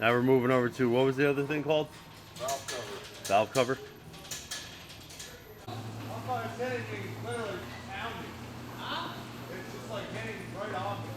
Now we're moving over to, what was the other thing called? Valve cover. Valve cover. I thought I said anything clearly pounding. Huh? It's just like hitting right off it.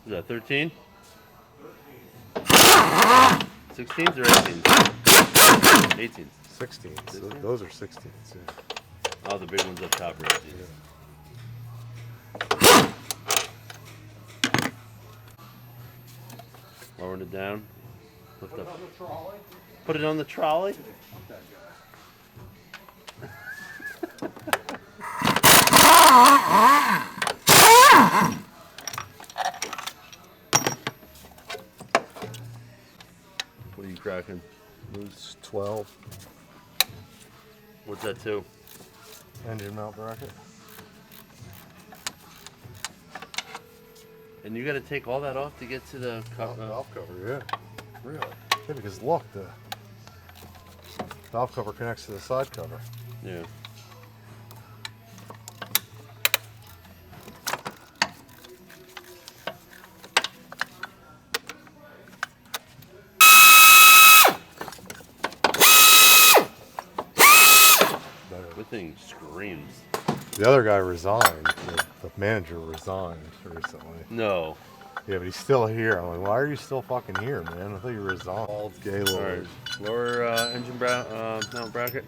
Is that 13? 16s or 18s? 18s. 16s. So those are 16s. Yeah. Oh, the big ones up top are 18s. Yeah. Lowering it down. Lift Put it up. on the trolley. Put it on the trolley. Fuck that What are you cracking? Loose 12. What's that to? Engine mount bracket. And you got to take all that off to get to the Valve cover, yeah. Really? Yeah, because look, the valve cover connects to the side cover. Yeah. That thing screams. The other guy resigned. The manager resigned recently. No. Yeah, but he's still here. I'm like, why are you still fucking here, man? I thought you resigned. All gay All lords. right. Lower engine mount bracket.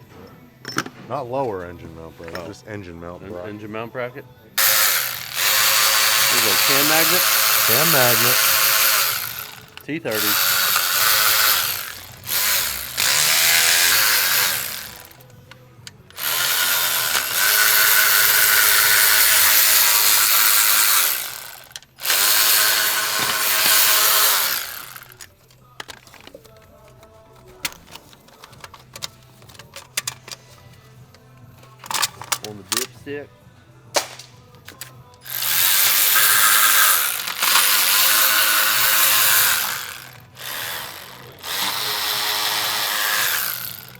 Not lower engine mount bracket, Oh. just engine mount bracket. Engine mount bracket. There's a cam magnet. Cam magnet. T30. On the dipstick.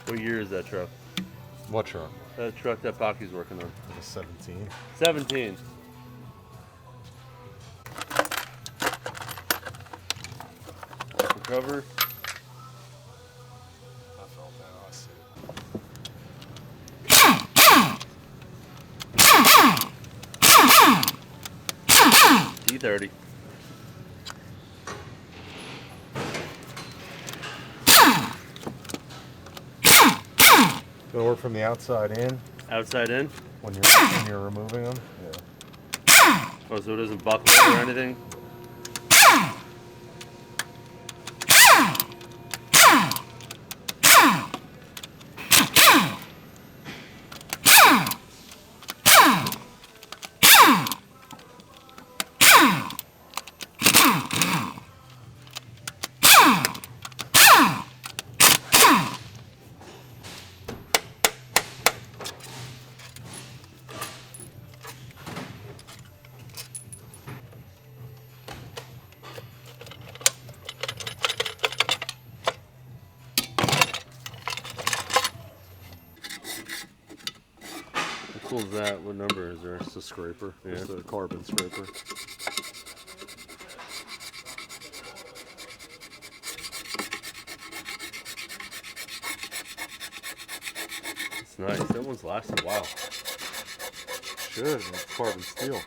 What year is that truck? What truck? That truck that Pocky's working on. Like a 17. 17. Cover. I felt that. I see it. D30. Gonna work from the outside in Outside in. when you're removing them. Yeah. Oh, so it doesn't buckle or anything? How cool is that? What number is there? It's a scraper. Yeah. It's a carbon scraper. It's nice. That one's lasted a while. Should. It's carbon steel.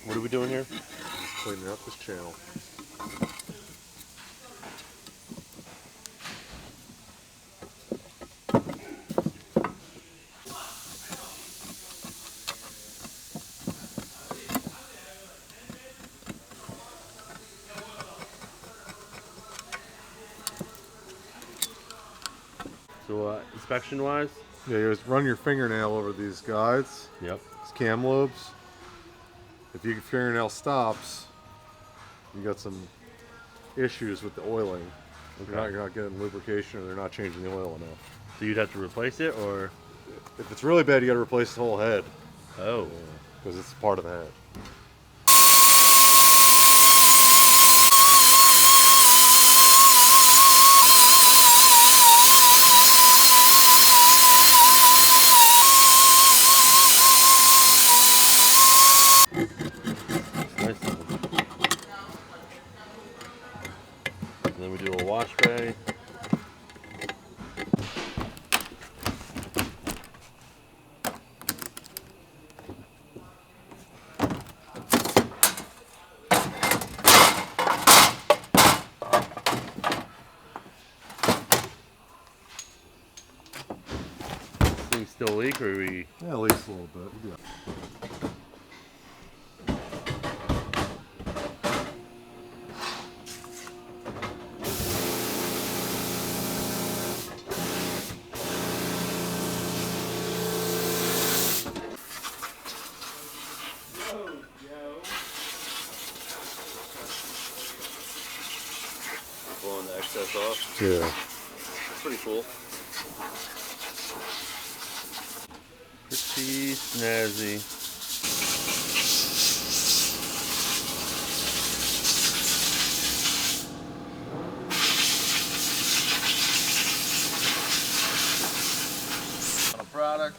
What are we doing here? Cleaning up this channel. So inspection wise? Yeah, you just run your fingernail over these guides. Yep. These cam lobes. If your fingernail stops, you got some issues with the oiling. Okay. You're not getting lubrication, or they're not changing the oil enough. So you'd have to replace it, or? If it's really bad, you got to replace the whole head. Oh. Because it's part of the head. we still leak, or we? Yeah, at least a little bit. We'll do that. Blowing the excess off. Yeah. That's pretty cool. Pretty snazzy. Product.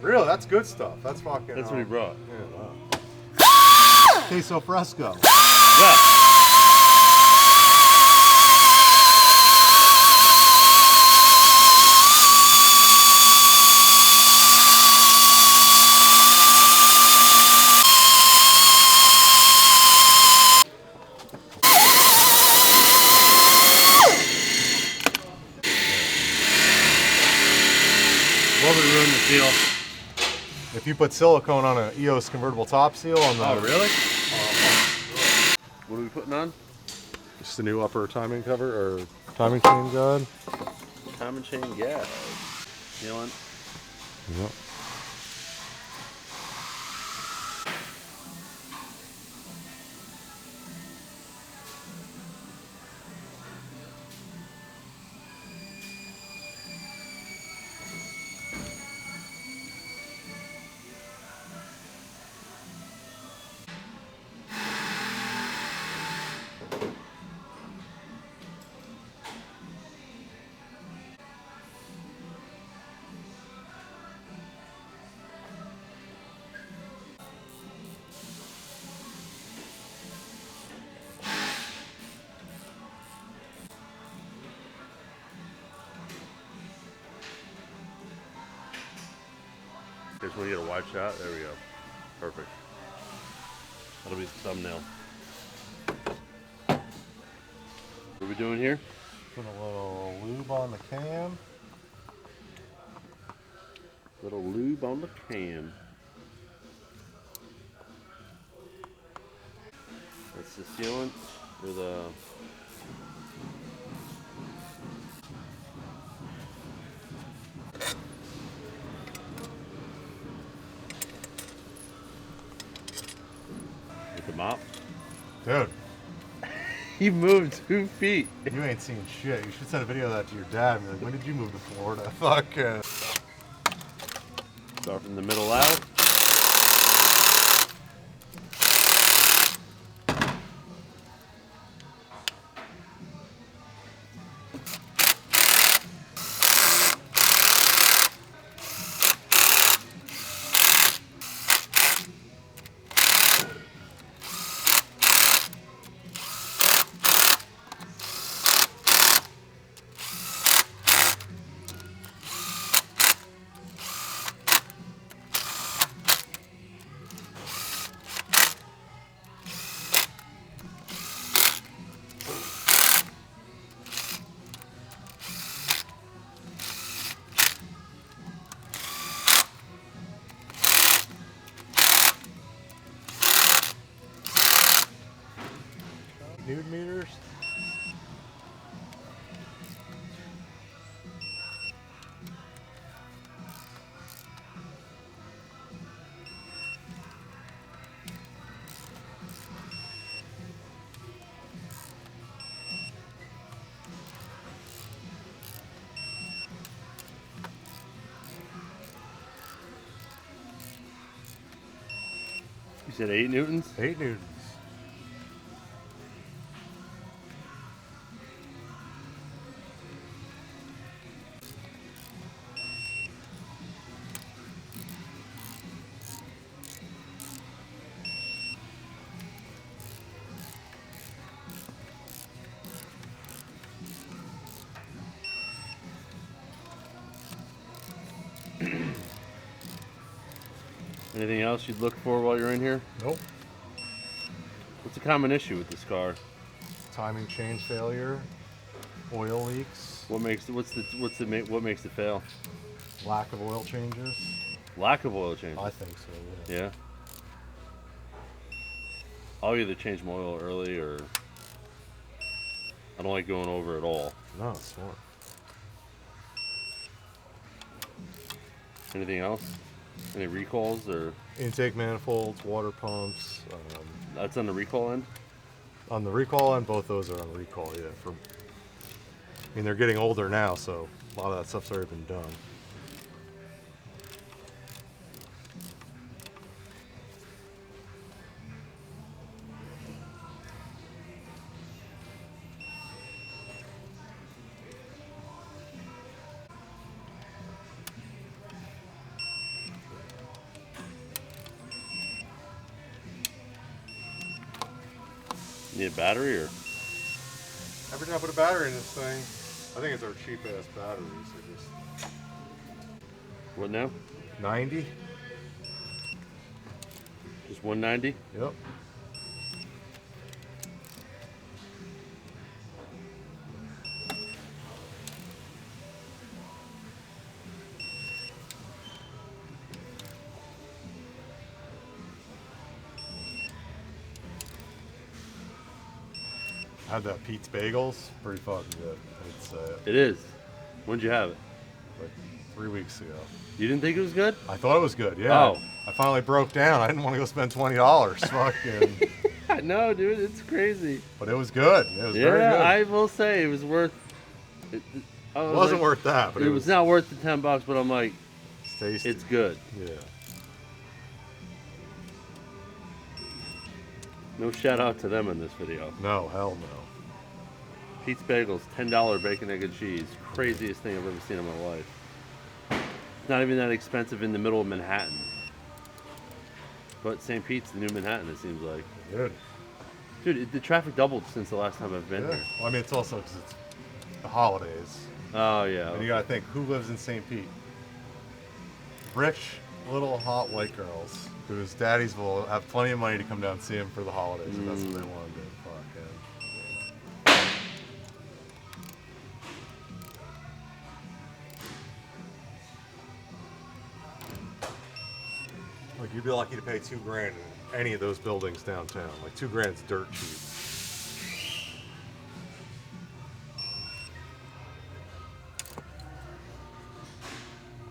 Really, that's good stuff. That's fucking. That's what he brought. Yeah, wow. Queso fresco. Yeah. What would ruin the seal? If you put silicone on an EOS convertible top seal on the. Oh, really? What are we putting on? Just the new upper timing cover or timing chain guide. Timing chain guide. Sealant. Yep. Just want to get a wide shot. There we go. Perfect. That'll be the thumbnail. What are we doing here? Put a little lube on the cam. Little lube on the cam. That's the sealant or the. With the mop. Dude, He moved 2 feet. you ain't seen shit. You should send a video of that to your dad and be like, when did you move to Florida? Fuck. Start from the middle out. Nude meters. said 8 newtons? 8 newtons. Anything else you'd look for while you're in here? Nope. What's a common issue with this car? Timing chain failure, oil leaks, What makes it fail? lack of oil changes. Lack of oil change. I think so. Yeah. Yeah. I'll either change my oil early or I don't like going over at all. No, it's smart. Anything else? Any recalls or Intake manifolds, water pumps. that's on the recall end? On the recall end, both those are on recall. Yeah. I mean, they're getting older now, so a lot of that stuff's already been done. Need a battery or? Every time I put a battery in this thing, I think it's our cheap ass batteries. They're just What now? 90. Just 190? Yep. I had that Pete's Bagels. Pretty fucking good. It's It is. When'd you have it? like 3 weeks ago. You didn't think it was good? I thought it was good. Yeah. Oh. I finally broke down. I didn't want to go spend $20. Fucking. No, dude, it's crazy. But it was good. It was Yeah, very good. I will say it was worth. It Wasn't worth that, but it was not worth the $10, but I'm like, It's tasty. it's good. Yeah. No shout out to them in this video. No, hell no. Pete's Bagels, $10 bacon, egg, and cheese. Craziest thing I've ever seen in my life. It's not even that expensive in the middle of Manhattan. But St. Pete's, the new Manhattan, it seems like. Good. Dude, the traffic doubled since the last time I've been Yeah. here. Well, I mean, it's also because it's the holidays. Oh, yeah. And you gotta think, who lives in St. Pete? Rich, little hot white girls whose daddies will have plenty of money to come down and see them for the holidays. And that's what they want to do. Fuck, yeah. Like, you'd be lucky to pay $2,000 in any of those buildings downtown. Like, $2,000's dirt cheap.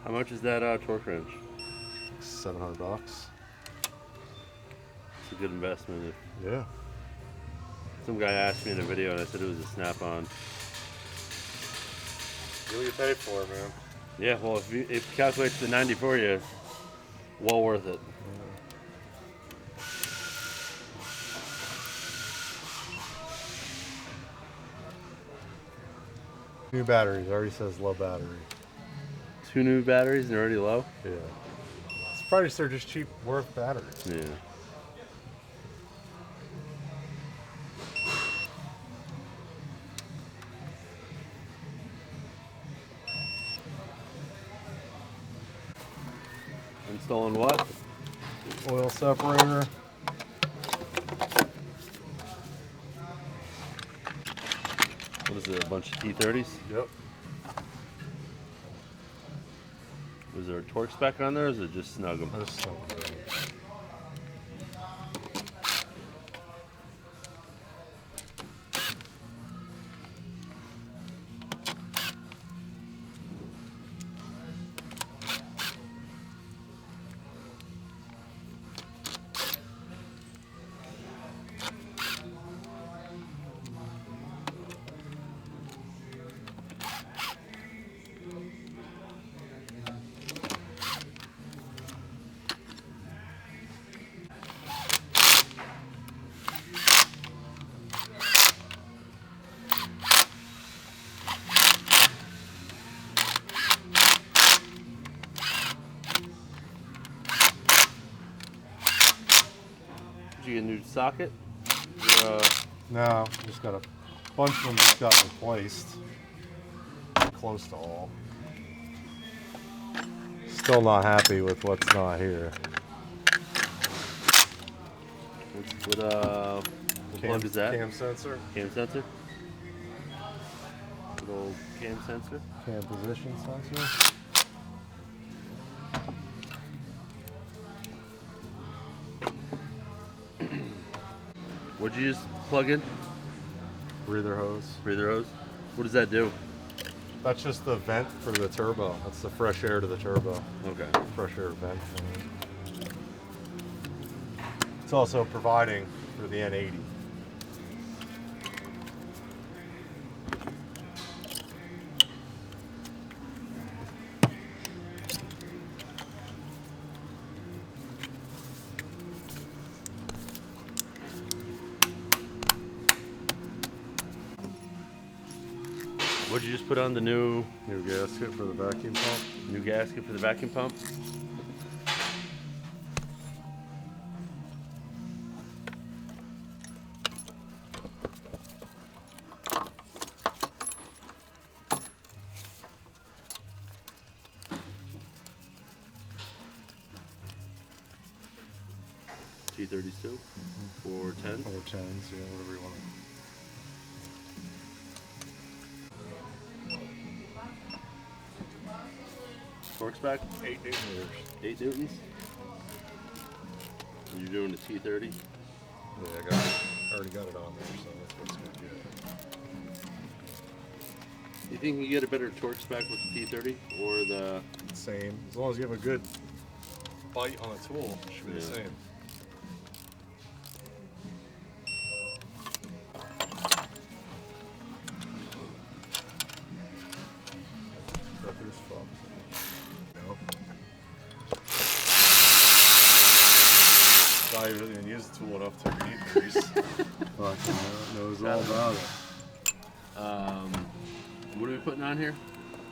How much is that torque wrench? $700. It's a good investment. If Yeah. some guy asked me in a video and I said it was a snap-on. What you paid for it, man. Yeah, well, if it calculates the 90 for you, well worth it. New batteries. Already says low battery. 2 new batteries and they're already low? Yeah. It's probably just they're just cheap worth batteries. Yeah. Installing what? Oil separator. What is it, a bunch of T30s? Yep. Was there a torque spec on there or is it just snug 'em? There's some. you get a new socket? No, just got a bunch of them just got replaced. Close to all. Still not happy with what's not here. What plug is that? Cam sensor. Cam sensor? Little cam sensor? Cam position sensor. What'd you just plug in? Breather hose. Breather hose? What does that do? That's just the vent for the turbo. That's the fresh air to the turbo. Okay. Fresh air vent. It's also providing for the N80. What'd you just put on the new Gasket for the vacuum pump. gasket for the vacuum pump? T32? 410? 410s, yeah, whatever you want. Torque spec? 8 Newton meters. 8 newtons? And you're doing the T30? Yeah, I already got it on there, so that's gonna be good. You think you can get a better torque spec with the T30 or the... Same. As long as you have a good bite on a tool, it should be the Yeah. same. Guy who didn't use the tool enough to read grease. Fucking knows all about it. What are we putting on here?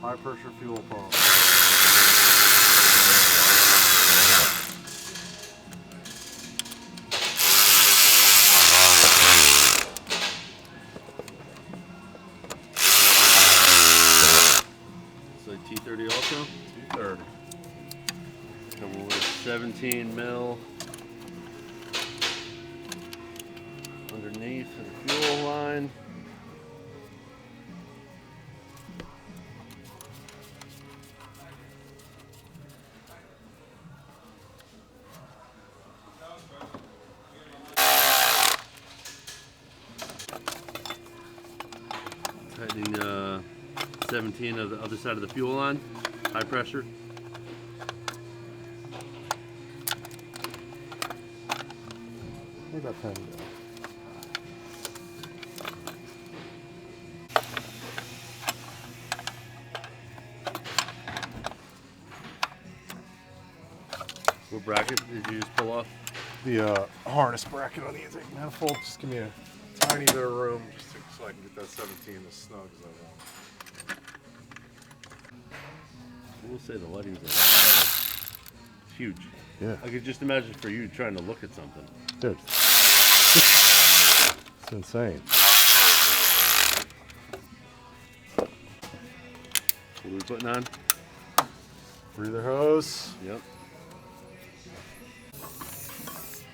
High pressure fuel pump. It's like T30 also? T30. Coming with 17 mil underneath the fuel line. Tightening 17 of the other side of the fuel line, high pressure. Where'd that pen go? What bracket did you just pull off? The harness bracket on the intake manifold. Just give me a tiny bit of room just so I can get that 17 as snug as I want. I will say the lighting's a lot better. It's huge. Yeah. I could just imagine for you trying to look at something. Dude. It's insane. What are we putting on? Breather hose. Yep.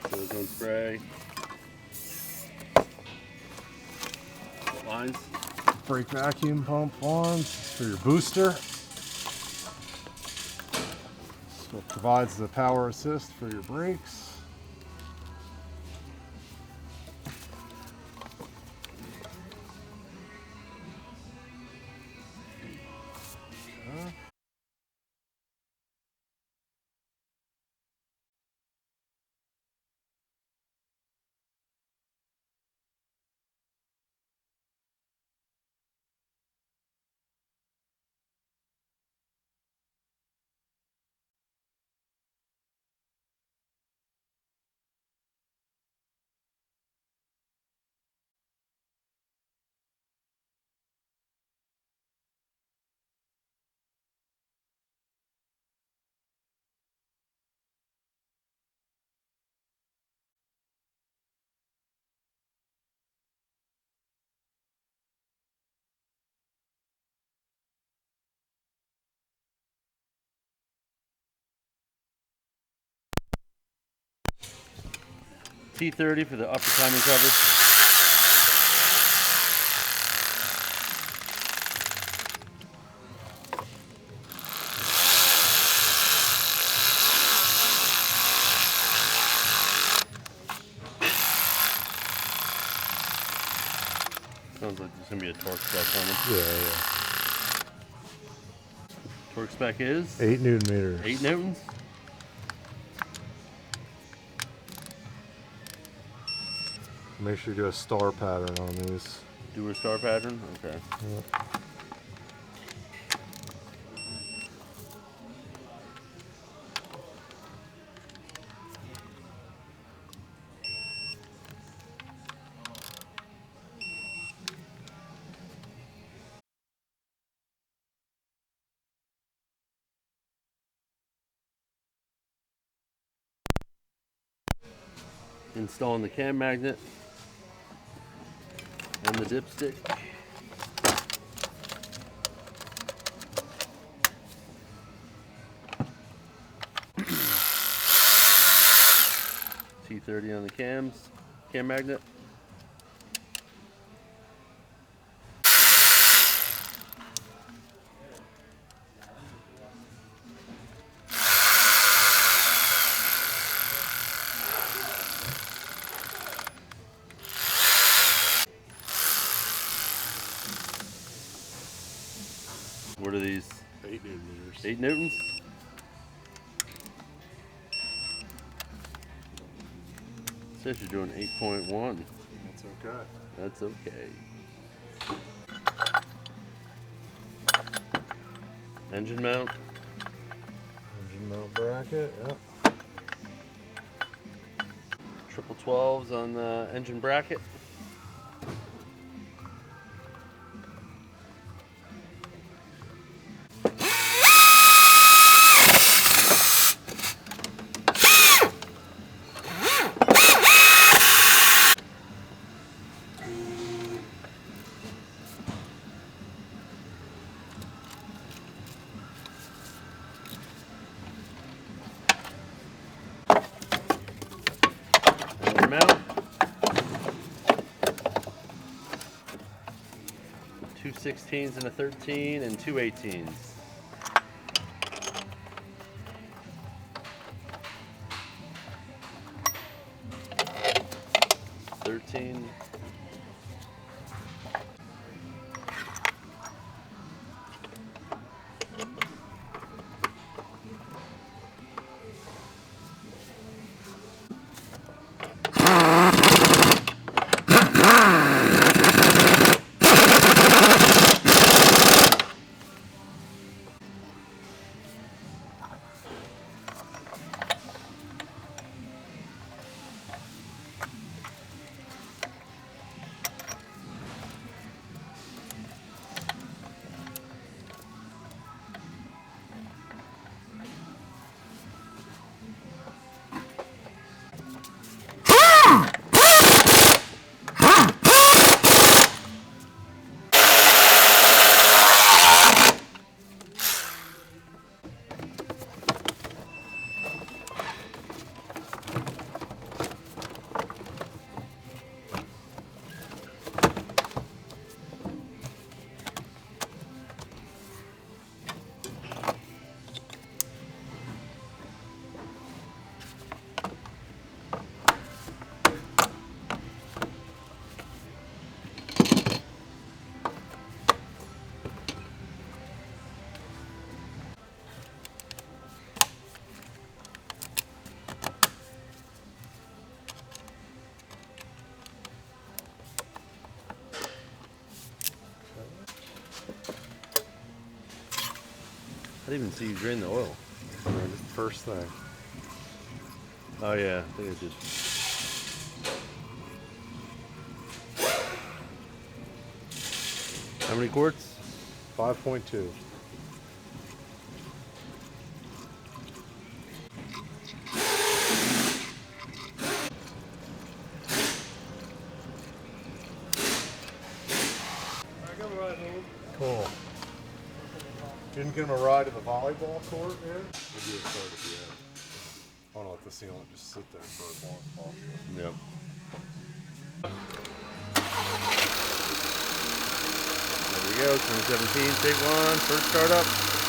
Silicone spray. Lines. Brake vacuum pump ones for your booster. So it provides the power assist for your brakes. T30 for the upper timing cover. Sounds like there's gonna be a torque spec coming. Yeah. Torque spec is 8 Newton meters. 8 newtons. Make sure you do a star pattern on these. Do a star pattern? Okay. Yep. Installing the cam magnet and the dipstick. T30 on the cam magnet. What are these? 8 Newton meters. 8 newtons? Says you're doing 8.1. That's okay. That's okay. Engine mount. Engine mount bracket, yep. Triple 12s on the engine bracket. Mount. 2 16s and a 13 and 2 18s. $13. I didn't even see you drain the oil. First thing. Oh yeah, I think I did. How many quarts? 5.2. Cool. Didn't get him a ride to the volleyball court yet? We'll do a start at the end. I want to let the sealant just sit there for as long as possible. Yep. There we go, 2017 Tiguan, first startup.